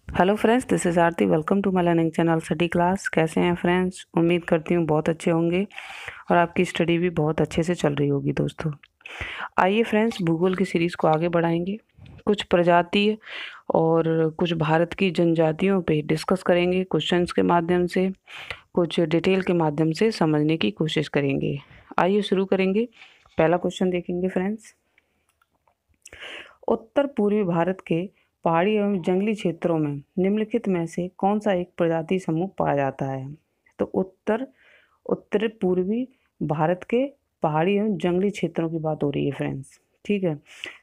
Hello friends, this is Aarti. Welcome to my learning channel study class. कैसे हैं friends? उम्मीद करती हूँ बहुत अच्छे होंगे और आपकी स्टडी भी बहुत अच्छे से चल रही होगी दोस्तों। आइए फ्रेंड्स, भूगोल की सीरीज़ को आगे बढ़ाएंगे। कुछ प्रजातीय और कुछ भारत की जनजातियों पे डिस्कस करेंगे। क्वेश्चंस के माध्यम से, कुछ डिटेल के माध्यम से समझने की कोशिश करेंगे। आइए शुरू करेंगे। पहला क्वेश्चन देखेंगे फ्रेंड्स। उत्तर पूर्वी भारत के पहाड़ी एवं जंगली क्षेत्रों में निम्नलिखित में से कौन सा एक प्रजाति समूह पाया जाता है? तो उत्तर पूर्वी भारत के पहाड़ी एवं जंगली क्षेत्रों की बात हो रही है फ्रेंड्स। ठीक है,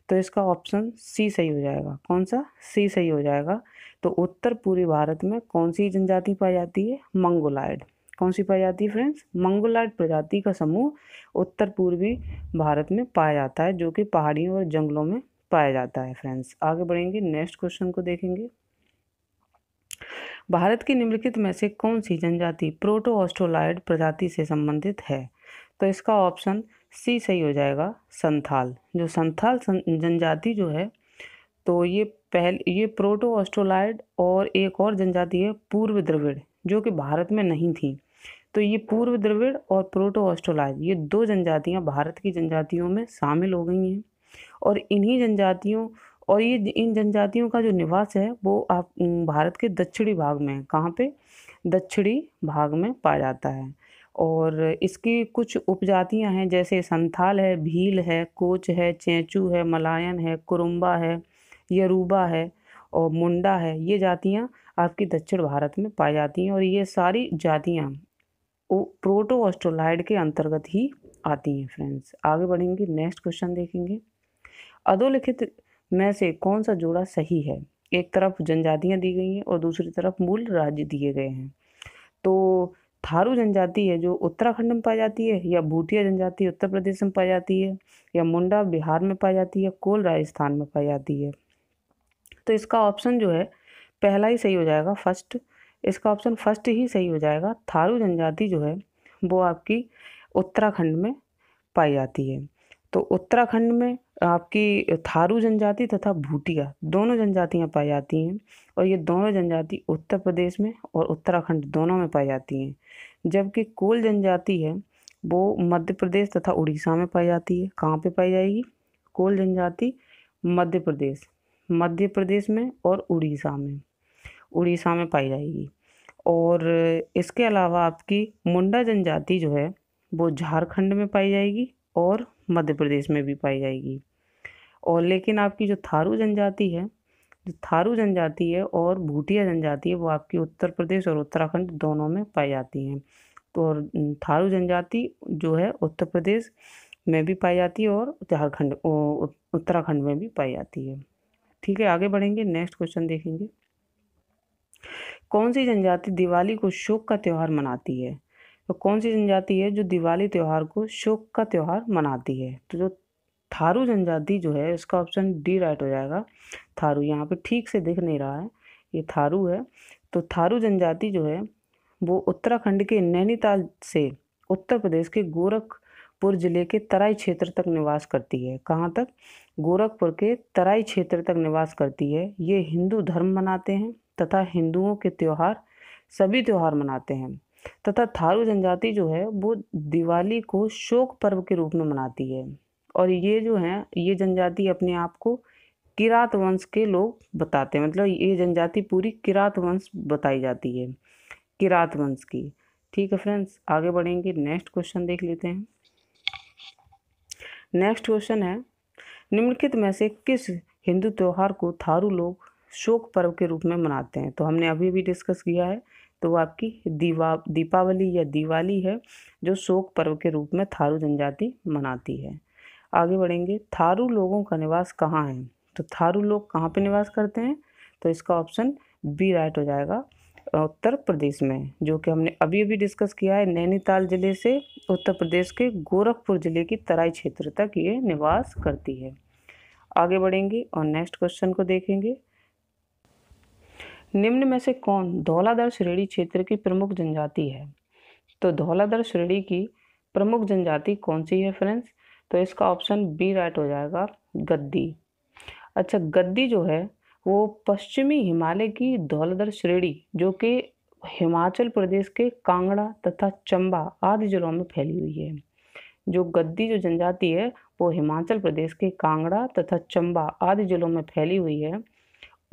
तो इसका ऑप्शन सी सही हो जाएगा। कौन सा? सी सही हो जाएगा। तो उत्तर पूर्वी भारत में कौन सी जनजाति पाई जाती है? मंगोलायड। कौन सी पाई जाती है फ्रेंड्स? मंगोलायड प्रजाति का समूह उत्तर पूर्वी भारत में पाया जाता है, जो कि पहाड़ियों और जंगलों में पाया जाता है फ्रेंड्स। आगे बढ़ेंगे, नेक्स्ट क्वेश्चन को देखेंगे। भारत की निम्नलिखित में से कौन सी जनजाति प्रोटो ऑस्ट्रोलाइड प्रजाति से संबंधित है? तो इसका ऑप्शन सी सही हो जाएगा, संथाल। जो संथाल जनजाति जो है, तो ये प्रोटो ऑस्ट्रोलाइड और एक और जनजाति है पूर्व द्रविड़, जो कि भारत में नहीं थी। तो ये पूर्व द्रविड़ और प्रोटो ऑस्ट्रोलाइड, ये दो जनजातियां भारत की जनजातियों में शामिल हो गई हैं। और इन्हीं जनजातियों और ये इन जनजातियों का जो निवास है वो आप भारत के दक्षिणी भाग में, कहाँ पे? दक्षिणी भाग में पाया जाता है। और इसकी कुछ उपजातियां हैं, जैसे संथाल है, भील है, कोच है, चेंचू है, मलायन है, कुरुम्बा है, यरूबा है और मुंडा है। ये जातियां आपकी दक्षिण भारत में पाई जाती हैं और ये सारी जातियां प्रोटो ऑस्ट्रोलाइड के अंतर्गत ही आती हैं फ्रेंड्स। आगे बढ़ेंगे, नेक्स्ट क्वेश्चन देखेंगे। अधोलिखित में से कौन सा जोड़ा सही है? एक तरफ जनजातियां दी गई हैं और दूसरी तरफ मूल राज्य दिए गए हैं। तो थारू जनजाति है जो उत्तराखंड में पाई जाती है, या भूटिया जनजाति उत्तर प्रदेश में पाई जाती है, या मुंडा बिहार में पाई जाती है, कोल राजस्थान में पाई जाती है? तो इसका ऑप्शन जो है पहला ही सही हो जाएगा, फर्स्ट। इसका ऑप्शन फर्स्ट ही सही हो जाएगा। थारू जनजाति जो है वो आपकी उत्तराखंड में पाई जाती है। तो उत्तराखंड में आपकी थारू जनजाति तथा भूटिया दोनों जनजातियां पाई जाती हैं और ये दोनों जनजाति उत्तर प्रदेश में और उत्तराखंड दोनों में पाई जाती हैं। जबकि कोल जनजाति है वो मध्य प्रदेश तथा उड़ीसा में पाई जाती है। कहाँ पे पाई जाएगी कोल जनजाति? मध्य प्रदेश में और उड़ीसा में पाई जाएगी। और इसके अलावा आपकी मुंडा जनजाति जो है वो झारखंड में पाई जाएगी और मध्य प्रदेश में भी पाई जाएगी। और लेकिन आपकी जो थारू जनजाति है और भूटिया जनजाति है वो आपकी उत्तर प्रदेश और उत्तराखंड दोनों में पाई जाती हैं। तो और थारू जनजाति जो है उत्तर प्रदेश में भी पाई जाती है और उत्तराखंड में भी पाई जाती है। ठीक है, आगे बढ़ेंगे, नेक्स्ट क्वेश्चन देखेंगे। कौन सी जनजाति दिवाली को शोक का त्यौहार मनाती है? तो कौन सी जनजाति है जो दिवाली त्यौहार को शोक का त्यौहार मनाती है? तो जो थारू जनजाति जो है, इसका ऑप्शन डी राइट हो जाएगा। थारू, यहाँ पे ठीक से दिख नहीं रहा है, ये थारू है। तो थारू जनजाति जो है वो उत्तराखंड के नैनीताल से उत्तर प्रदेश के गोरखपुर जिले के तराई क्षेत्र तक निवास करती है। कहाँ तक? गोरखपुर के तराई क्षेत्र तक निवास करती है। ये हिंदू धर्म मनाते हैं तथा हिंदुओं के सभी त्योहार मनाते हैं। तथा थारू जनजाति जो है वो दिवाली को शोक पर्व के रूप में मनाती है। और ये जो है, ये जनजाति अपने आप को किरात वंश के लोग बताते हैं, मतलब ये जनजाति पूरी किरात वंश बताई जाती है, किरात वंश की। ठीक है फ्रेंड्स, आगे बढ़ेंगे, नेक्स्ट क्वेश्चन देख लेते हैं। नेक्स्ट क्वेश्चन है, निम्नलिखित में से किस हिंदू त्योहार को थारू लोग शोक पर्व के रूप में मनाते हैं? तो हमने अभी भी डिस्कस किया है, तो वो आपकी दीपावली या दिवाली है, जो शोक पर्व के रूप में थारू जनजाति मनाती है। आगे बढ़ेंगे, थारू लोगों का निवास कहाँ है? तो थारू लोग कहाँ पे निवास करते हैं? तो इसका ऑप्शन बी राइट हो जाएगा, उत्तर प्रदेश में, जो कि हमने अभी अभी डिस्कस किया है। नैनीताल जिले से उत्तर प्रदेश के गोरखपुर जिले की तराई क्षेत्र तक ये निवास करती है। आगे बढ़ेंगे और नेक्स्ट क्वेश्चन को देखेंगे। निम्न में से कौन धौलाधर श्रेणी क्षेत्र की प्रमुख जनजाति है? तो धौलाधर श्रेणी की प्रमुख जनजाति कौन सी है फ्रेंड्स? तो इसका ऑप्शन बी राइट हो जाएगा, गद्दी। अच्छा, गद्दी जो है वो पश्चिमी हिमालय की धौलाधर श्रेणी जो कि हिमाचल प्रदेश के कांगड़ा तथा चंबा आदि जिलों में फैली हुई है। जो गद्दी जो जनजाति है वो हिमाचल प्रदेश के कांगड़ा तथा चंबा आदि जिलों में फैली हुई है।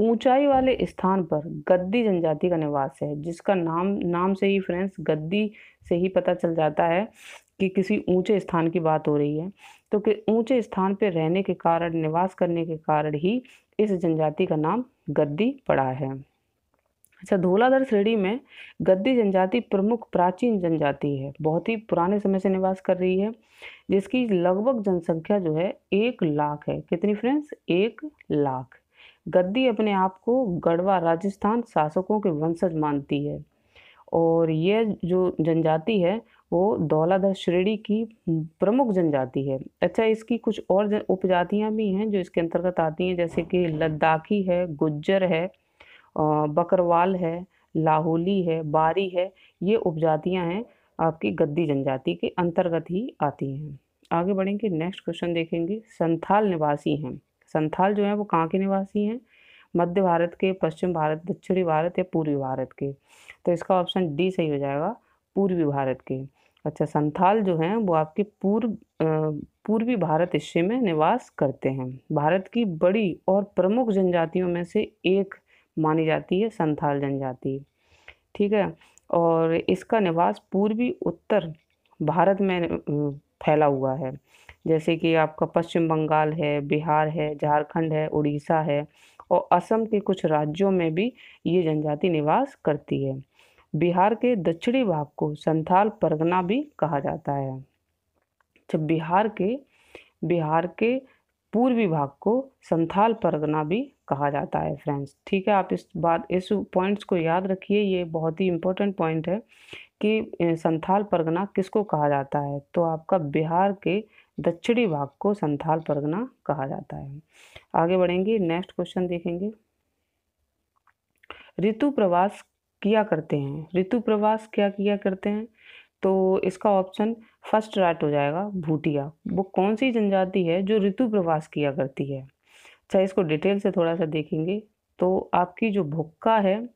ऊंचाई वाले स्थान पर गद्दी जनजाति का निवास है, जिसका नाम से ही फ्रेंड्स गद्दी से ही पता चल जाता है कि किसी ऊंचे स्थान की बात हो रही है। तो कि ऊंचे स्थान पर रहने के कारण, निवास करने के कारण ही इस जनजाति का नाम गद्दी पड़ा है। अच्छा, धौलाधर श्रेणी में गद्दी जनजाति प्रमुख प्राचीन जनजाति है, बहुत ही पुराने समय से निवास कर रही है, जिसकी लगभग जनसंख्या जो है 1 लाख है। कितनी फ्रेंड्स? 1 लाख। गद्दी अपने आप को गढ़वा राजस्थान शासकों के वंशज मानती है और यह जो जनजाति है वो धौलाधर श्रेणी की प्रमुख जनजाति है। अच्छा, इसकी कुछ और उपजातियां भी हैं जो इसके अंतर्गत आती हैं, जैसे कि लद्दाखी है, गुज्जर है, बकरवाल है, लाहौली है, बारी है। ये उपजातियां हैं आपकी गद्दी जनजाति के अंतर्गत ही आती हैं। आगे बढ़ेंगे, नेक्स्ट क्वेश्चन देखेंगे। संथाल निवासी हैं। संथाल जो है वो कहाँ के निवासी हैं? मध्य भारत के, पश्चिम भारत, दक्षिणी भारत या पूर्वी भारत के? तो इसका ऑप्शन डी सही हो जाएगा, पूर्वी भारत के। अच्छा, संथाल जो हैं वो आपके पूर्वी भारत हिस्से में निवास करते हैं। भारत की बड़ी और प्रमुख जनजातियों में से एक मानी जाती है संथाल जनजाति। ठीक है, और इसका निवास पूर्वी उत्तर भारत में फैला हुआ है, जैसे कि आपका पश्चिम बंगाल है, बिहार है, झारखंड है, उड़ीसा है और असम के कुछ राज्यों में भी ये जनजाति निवास करती है। बिहार के दक्षिणी भाग को संथाल परगना भी कहा जाता है। जब बिहार के पूर्वी भाग को संथाल परगना भी कहा जाता है फ्रेंड्स। ठीक है, आप इस पॉइंट्स को याद रखिए, ये बहुत ही इम्पोर्टेंट पॉइंट है कि संथाल परगना किसको कहा जाता है। तो आपका बिहार के दक्षिणी भाग को संथाल परगना कहा जाता है। आगे बढ़ेंगे, नेक्स्ट क्वेश्चन देखेंगे। ऋतु प्रवास किया करते हैं। ऋतु प्रवास क्या किया करते हैं? तो इसका ऑप्शन फर्स्ट राइट हो जाएगा, भूटिया। वो कौन सी जनजाति है जो ऋतु प्रवास किया करती है? अच्छा, इसको डिटेल से थोड़ा सा देखेंगे तो आपकी जो भुक्का है,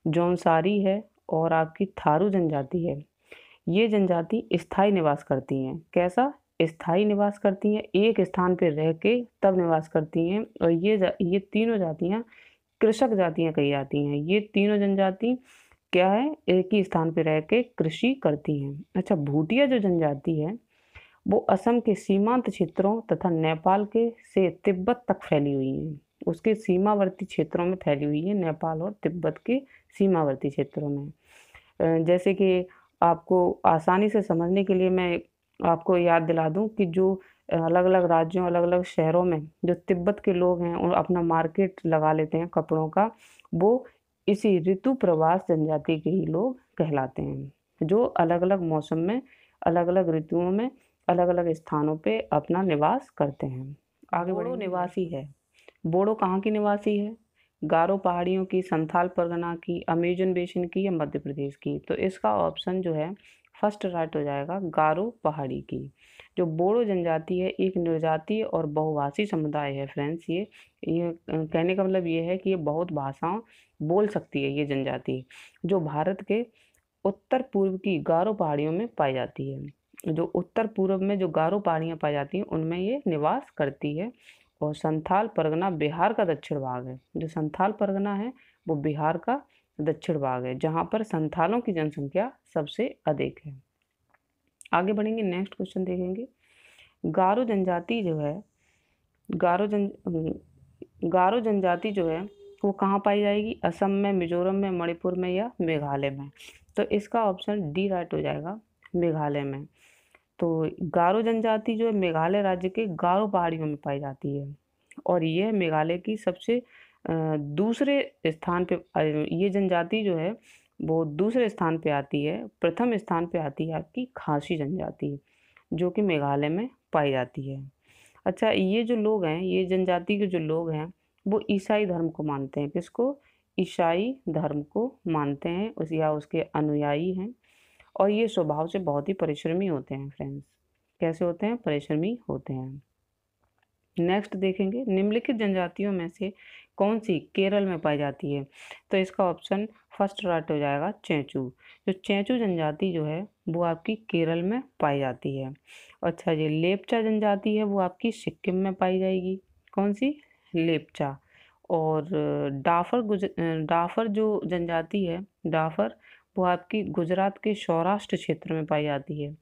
जौनसारी है और आपकी थारू जनजाति है, ये जनजाति स्थायी निवास करती हैं। कैसा? स्थायी निवास करती हैं, एक स्थान पर रह के तब निवास करती हैं। और ये तीनों जातियाँ कृषक जातियाँ कही जाती हैं। ये तीनों जनजाति क्या है? एक ही स्थान पर रह के कृषि करती हैं। अच्छा, भूटिया जो जनजाति है वो असम के सीमांत क्षेत्रों तथा नेपाल के से तिब्बत तक फैली हुई है। उसके सीमावर्ती क्षेत्रों में फैली हुई है, नेपाल और तिब्बत के सीमावर्ती क्षेत्रों में। जैसे कि आपको आसानी से समझने के लिए मैं आपको याद दिला दूं कि जो अलग अलग राज्यों, अलग अलग शहरों में जो तिब्बत के लोग हैं और अपना मार्केट लगा लेते हैं कपड़ों का, वो इसी ऋतु प्रवास जनजाति के ही लोग कहलाते हैं, जो अलग अलग मौसम में, अलग अलग ऋतुओं में, अलग अलग स्थानों पे अपना निवास करते हैं। आगे बोडो निवासी है। बोडो कहाँ की निवासी है? गारो पहाड़ियों की, संथाल परगना की, अमेजन बेसिन की या मध्य प्रदेश की? तो इसका ऑप्शन जो है फर्स्ट राइट हो जाएगा, गारो पहाड़ी की। जो बोडो जनजाति है एक निर्जातीय और बहुभाषी समुदाय है फ्रेंड्स। ये कहने का मतलब ये है कि ये बहुत भाषाओं बोल सकती है ये जनजाति, जो भारत के उत्तर पूर्व की गारो पहाड़ियों में पाई जाती है। जो उत्तर पूर्व में जो गारो पहाड़ियाँ पाई जाती हैं उनमें ये निवास करती है। और संथाल परगना बिहार का दक्षिण भाग है। जो संथाल परगना है वो बिहार का दक्षिण भाग है, जहाँ पर संथालों की जनसंख्या सबसे अधिक है। आगे बढ़ेंगे, नेक्स्ट क्वेश्चन देखेंगे। गारो जनजाति जो है, गारो जनजाति जो है वो कहाँ पाई जाएगी? असम में, मिजोरम में, मणिपुर में या मेघालय में? तो इसका ऑप्शन डी राइट हो जाएगा, मेघालय में। तो गारो जनजाति जो है मेघालय राज्य के गारो पहाड़ियों में पाई जाती है और यह मेघालय की सबसे दूसरे स्थान पे, ये जनजाति जो है वो दूसरे स्थान पे आती है। प्रथम स्थान पे आती है आपकी खासी जनजाति, जो कि मेघालय में पाई जाती है। अच्छा, ये जो लोग हैं, ये जनजाति के जो लोग हैं वो ईसाई धर्म को मानते हैं। किसको? ईसाई धर्म को मानते हैं या उसके अनुयायी हैं। और ये स्वभाव से बहुत ही परिश्रमी होते हैं फ्रेंड्स। कैसे होते हैं? परिश्रमी होते हैं। नेक्स्ट देखेंगे, निम्नलिखित जनजातियों में से कौन सी केरल में पाई जाती है? तो इसका ऑप्शन फर्स्ट राइट हो जाएगा चेंचू। जो चेंचू जनजाति जो है वो आपकी केरल में पाई जाती है। अच्छा जी, लेपचा जनजाति है वो आपकी सिक्किम में पाई जाएगी। कौन सी? लेपचा। और डाफर जो जनजाति है, डाफर, वो आपकी गुजरात के सौराष्ट्र क्षेत्र में पाई जाती है।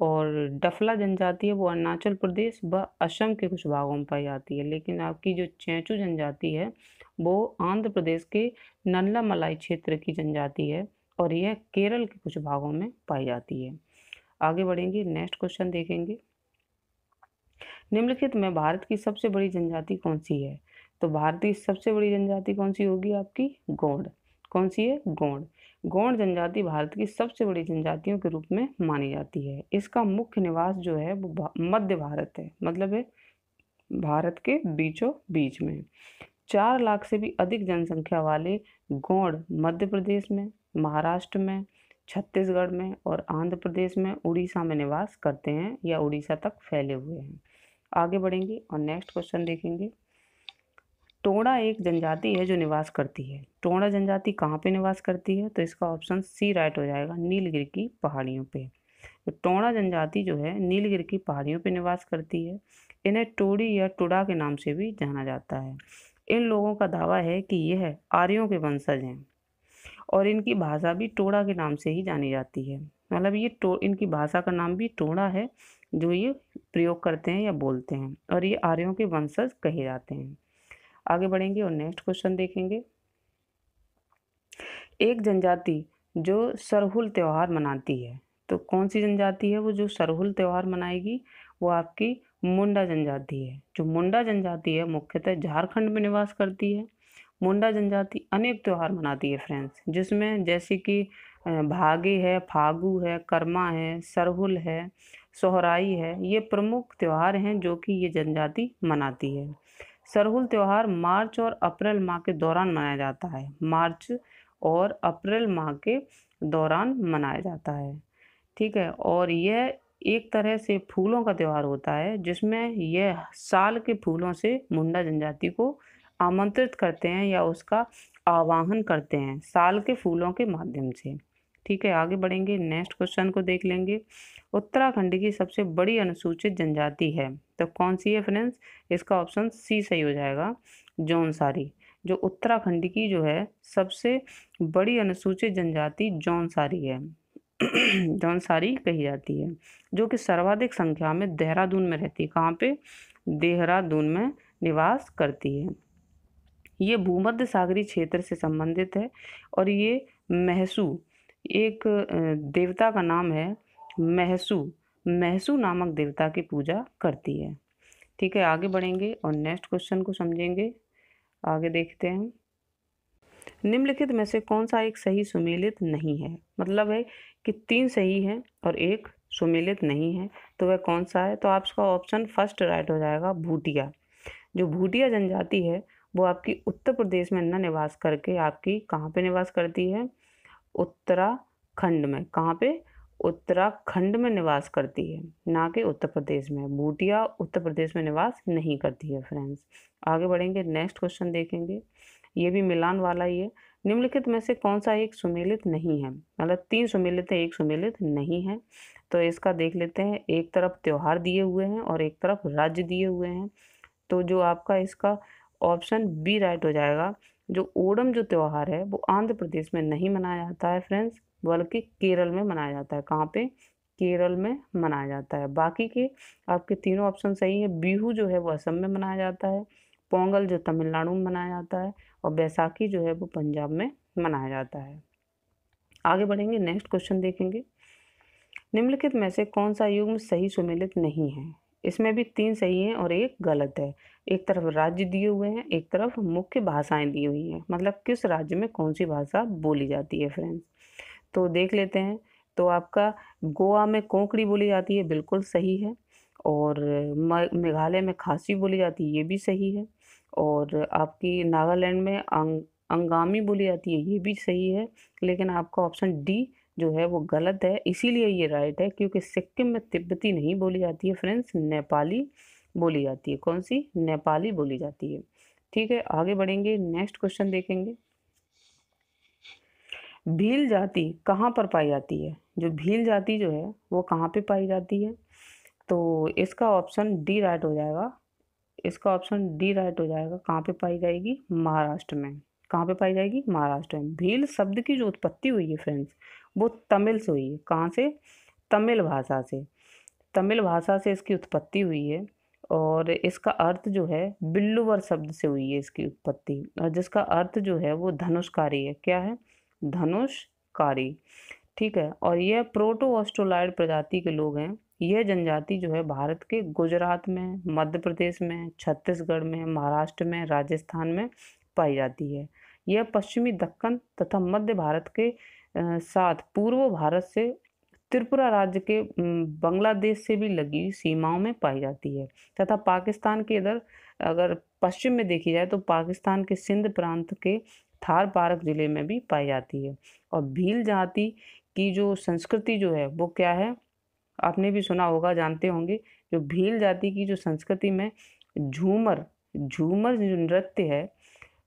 और डफला जनजाति है वो अरुणाचल प्रदेश व असम के कुछ भागों में पाई जाती है। लेकिन आपकी जो चेंचू जनजाति है वो आंध्र प्रदेश के नल्ला मलाई क्षेत्र की जनजाति है और यह केरल के कुछ भागों में पाई जाती है। आगे बढ़ेंगे, नेक्स्ट क्वेश्चन देखेंगे। निम्नलिखित में भारत की सबसे बड़ी जनजाति कौन सी है? तो भारत की सबसे बड़ी जनजाति कौन सी होगी? आपकी गोंड। कौन सी है? गोंड। गोंड जनजाति भारत की सबसे बड़ी जनजातियों के रूप में मानी जाती है। इसका मुख्य निवास जो है वो मध्य भारत है, मतलब है भारत के बीचों बीच में। 4 लाख से भी अधिक जनसंख्या वाले गोंड मध्य प्रदेश में, महाराष्ट्र में, छत्तीसगढ़ में और आंध्र प्रदेश में, उड़ीसा में निवास करते हैं या उड़ीसा तक फैले हुए हैं। आगे बढ़ेंगे और नेक्स्ट क्वेश्चन देखेंगे। टोडा एक जनजाति है जो निवास करती है। टोडा जनजाति कहाँ पे निवास करती है? तो इसका ऑप्शन सी राइट हो जाएगा, नीलगिरी की पहाड़ियों पे। तो टोडा जनजाति जो है नीलगिरी की पहाड़ियों पे निवास करती है। इन्हें टोडी या टुडा के नाम से भी जाना जाता है। इन लोगों का दावा है कि यह आर्यों के वंशज हैं और इनकी भाषा भी टोडा के नाम से ही जानी जाती है। मतलब ये इनकी भाषा का नाम भी टोडा है जो ये प्रयोग करते हैं या बोलते हैं, और ये आर्यों के वंशज कहे जाते हैं। आगे बढ़ेंगे और नेक्स्ट क्वेश्चन देखेंगे। एक जनजाति जो सरहुल त्योहार मनाती है, तो कौन सी जनजाति है वो जो सरहुल त्योहार मनाएगी? वो आपकी मुंडा जनजाति है। जो मुंडा जनजाति है मुख्यतः झारखंड में निवास करती है। मुंडा जनजाति अनेक त्योहार मनाती है फ्रेंड्स, जिसमें जैसे कि भागे है, फागु है, कर्मा है, सरहुल है, सोहराई है। ये प्रमुख त्योहार हैं जो कि ये जनजाति मनाती है। सरहुल त्योहार मार्च और अप्रैल माह के दौरान मनाया जाता है। मार्च और अप्रैल माह के दौरान मनाया जाता है। ठीक है, और यह एक तरह से फूलों का त्यौहार होता है जिसमें यह साल के फूलों से मुंडा जनजाति को आमंत्रित करते हैं या उसका आवाहन करते हैं साल के फूलों के माध्यम से। ठीक है, आगे बढ़ेंगे, नेक्स्ट क्वेश्चन को देख लेंगे। उत्तराखंड की सबसे बड़ी अनुसूचित जनजाति है, तो कौन सी है फ्रेंड्स? इसका ऑप्शन सी सही हो जाएगा, जौनसारी। जो उत्तराखंड की जो है सबसे बड़ी अनुसूचित जनजाति जौनसारी है। जौनसारी कही जाती है, जो कि सर्वाधिक संख्या में देहरादून में रहती है। कहाँ पे? देहरादून में निवास करती है। ये भूमध्य सागरीय क्षेत्र से संबंधित है और ये महसू, एक देवता का नाम है महसू, महसू नामक देवता की पूजा करती है। ठीक है, आगे बढ़ेंगे और नेक्स्ट क्वेश्चन को समझेंगे। आगे देखते हैं। निम्नलिखित में से कौन सा एक सही सुमेलित नहीं है? मतलब है कि 3 सही है और एक सुमेलित नहीं है, तो वह कौन सा है? तो आपका ऑप्शन फर्स्ट राइट हो जाएगा, भूटिया। जो भूटिया जनजाति है वो आपकी उत्तर प्रदेश में न निवास करके आपकी कहाँ पे निवास करती है? उत्तराखंड में। कहाँ पे? उत्तराखंड में निवास करती है, ना कि उत्तर प्रदेश में। भूटिया उत्तर प्रदेश में निवास नहीं करती है फ्रेंड्स। आगे बढ़ेंगे, नेक्स्ट क्वेश्चन देखेंगे। ये भी मिलान वाला ही है। निम्नलिखित में से कौन सा एक सुमेलित नहीं है? मतलब 3 सुमेलित है, एक सुमेलित नहीं है। तो इसका देख लेते हैं। एक तरफ त्योहार दिए हुए हैं और एक तरफ राज्य दिए हुए हैं। तो जो आपका इसका ऑप्शन बी राइट हो जाएगा। जो ओणम जो त्यौहार है वो आंध्र प्रदेश में नहीं मनाया जाता है फ्रेंड्स, बल्कि केरल में मनाया जाता है। कहाँ पे? केरल में मनाया जाता है। बाकी के आपके तीनों ऑप्शन सही है। बिहू जो है वो असम में मनाया जाता है, पोंगल जो तमिलनाडु में मनाया जाता है और बैसाखी जो है वो पंजाब में मनाया जाता है। आगे बढ़ेंगे, नेक्स्ट क्वेश्चन देखेंगे। निम्नलिखित में से कौन सा युग्म सही सुमेलित नहीं है? इसमें भी 3 सही हैं और एक गलत है। एक तरफ राज्य दिए हुए हैं, एक तरफ मुख्य भाषाएं दी हुई हैं, मतलब किस राज्य में कौन सी भाषा बोली जाती है फ्रेंड्स। तो देख लेते हैं। तो आपका गोवा में कोंकणी बोली जाती है, बिल्कुल सही है। और मेघालय में खासी बोली जाती है, ये भी सही है। और आपकी नागालैंड में अंगामी बोली जाती है, ये भी सही है। लेकिन आपका ऑप्शन डी जो है वो गलत है। इसीलिए ये राइट है क्योंकि सिक्किम में तिब्बती नहीं बोली जाती है फ्रेंड्स, नेपाली बोली जाती है। कौन सी? नेपाली बोली जाती है। ठीक है, आगे बढ़ेंगे, नेक्स्ट क्वेश्चन देखेंगे। भील जाति कहाँ पर पाई जाती है? जो भील जाति जो है वो कहाँ पे पाई जाती है? तो इसका ऑप्शन डी राइट हो जाएगा। इसका ऑप्शन डी राइट हो जाएगा। कहाँ पे पाई जाएगी? महाराष्ट्र में। कहाँ पे पाई जाएगी? महाराष्ट्र में। भील शब्द की जो उत्पत्ति हुई है फ्रेंड्स, वो तमिल से हुई है। कहाँ से? तमिल भाषा से। तमिल भाषा से इसकी उत्पत्ति हुई है और इसका अर्थ जो है बिल्लुवर शब्द से हुई है इसकी उत्पत्ति, और जिसका अर्थ जो है वो धनुषकारी है। क्या है? धनुषकारी। ठीक है, और यह प्रोटो ऑस्ट्रोलाइड प्रजाति के लोग हैं। यह जनजाति जो है भारत के गुजरात में, मध्य प्रदेश में, छत्तीसगढ़ में, महाराष्ट्र में, राजस्थान में पाई जाती है। यह पश्चिमी दक्कन तथा मध्य भारत के साथ पूर्व भारत से त्रिपुरा राज्य के बांग्लादेश से भी लगी सीमाओं में पाई जाती है तथा पाकिस्तान के इधर अगर पश्चिम में देखी जाए तो पाकिस्तान के सिंध प्रांत के थार पारक जिले में भी पाई जाती है। और भील जाति की जो संस्कृति जो है वो क्या है? आपने भी सुना होगा, जानते होंगे। जो भील जाति की जो संस्कृति में झूमर झूमर जो नृत्य है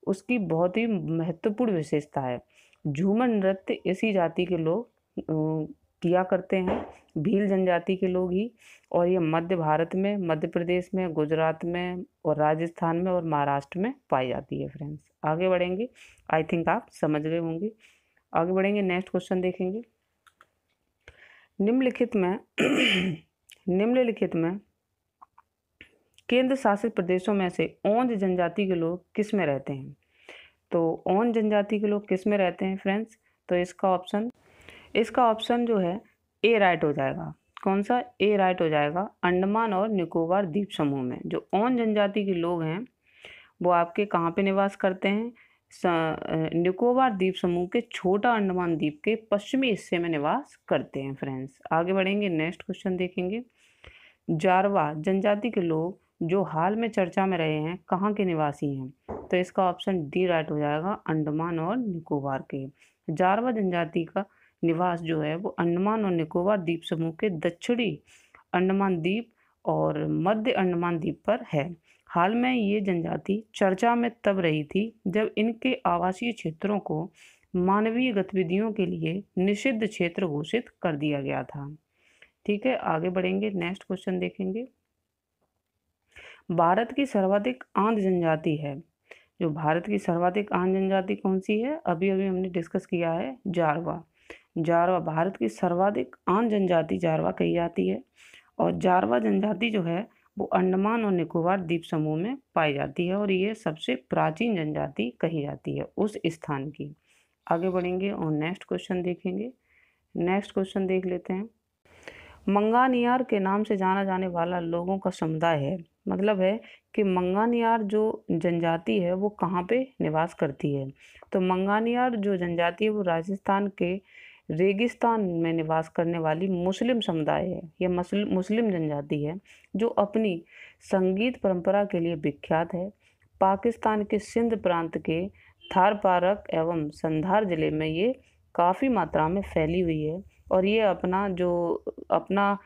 उसकी बहुत ही महत्वपूर्ण विशेषता है। झूमर नृत्य इसी जाति के लोग किया करते हैं, भील जनजाति के लोग ही। और ये मध्य भारत में, मध्य प्रदेश में, गुजरात में और राजस्थान में और महाराष्ट्र में पाई जाती है फ्रेंड्स। आगे बढ़ेंगे, आई थिंक आप समझ गए होंगे। आगे बढ़ेंगे, नेक्स्ट क्वेश्चन देखेंगे। निम्नलिखित में निम्नलिखित में केंद्र शासित प्रदेशों में से ओंज जनजाति के लोग किस में रहते हैं? तो ओंज जनजाति के लोग किस में रहते हैं फ्रेंड्स? तो इसका ऑप्शन जो है ए राइट हो जाएगा। कौन सा? ए राइट हो जाएगा। अंडमान और निकोबार द्वीप समूह में जो ओंज जनजाति के लोग हैं वो आपके कहाँ पे निवास करते हैं? निकोबार द्वीप समूह के छोटा अंडमान द्वीप के पश्चिमी हिस्से में निवास करते हैं फ्रेंड्स। आगे बढ़ेंगे, नेक्स्ट क्वेश्चन देखेंगे। जारवा जनजाति के लोग जो हाल में चर्चा में रहे हैं कहाँ के निवासी हैं? तो इसका ऑप्शन डी राइट हो जाएगा, अंडमान और निकोबार के। जारवा जनजाति का निवास जो है वो अंडमान और निकोबार द्वीप समूह के दक्षिणी अंडमान द्वीप और मध्य अंडमान द्वीप पर है। हाल में ये जनजाति चर्चा में तब रही थी जब इनके आवासीय क्षेत्रों को मानवीय गतिविधियों के लिए निषिद्ध क्षेत्र घोषित कर दिया गया था। ठीक है, आगे बढ़ेंगे, नेक्स्ट क्वेश्चन देखेंगे। भारत की सर्वाधिक आंध जनजाति है। जो भारत की सर्वाधिक आंध जनजाति कौन सी है? अभी अभी हमने डिस्कस किया है, जारवा। जारवा भारत की सर्वाधिक आंध जनजाति जारवा कही जाती है। और जारवा जनजाति जो है वो अंडमान और निकोबार द्वीप समूह में पाई जाती है और ये सबसे प्राचीन जनजाति कही जाती है उस स्थान की। आगे बढ़ेंगे और नेक्स्ट क्वेश्चन देखेंगे। नेक्स्ट क्वेश्चन देख लेते हैं। मंगानियार के नाम से जाना जाने वाला लोगों का समुदाय है। मतलब है कि मंगानियार जो जनजाति है वो कहाँ पे निवास करती है? तो मंगानियार जो जनजाति है वो राजस्थान के रेगिस्तान में निवास करने वाली मुस्लिम समुदाय है। यह मुस्लिम जनजाति है जो अपनी संगीत परंपरा के लिए विख्यात है। पाकिस्तान के सिंध प्रांत के थार पारक एवं संधार जिले में ये काफ़ी मात्रा में फैली हुई है और ये अपना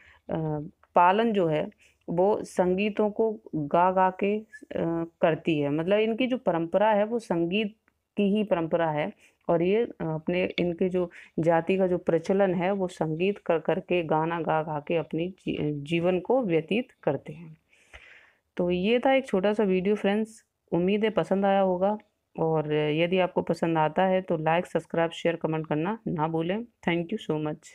पालन जो है वो संगीतों को गा गा के करती है। मतलब इनकी जो परंपरा है वो संगीत की ही परंपरा है और ये अपने इनके जो जाति का जो प्रचलन है वो संगीत कर करके, गाना गा गा के अपनी जीवन को व्यतीत करते हैं। तो ये था एक छोटा सा वीडियो फ्रेंड्स, उम्मीद है पसंद आया होगा। और यदि आपको पसंद आता है तो लाइक, सब्सक्राइब, शेयर, कमेंट करना ना भूलें। Thank you so much.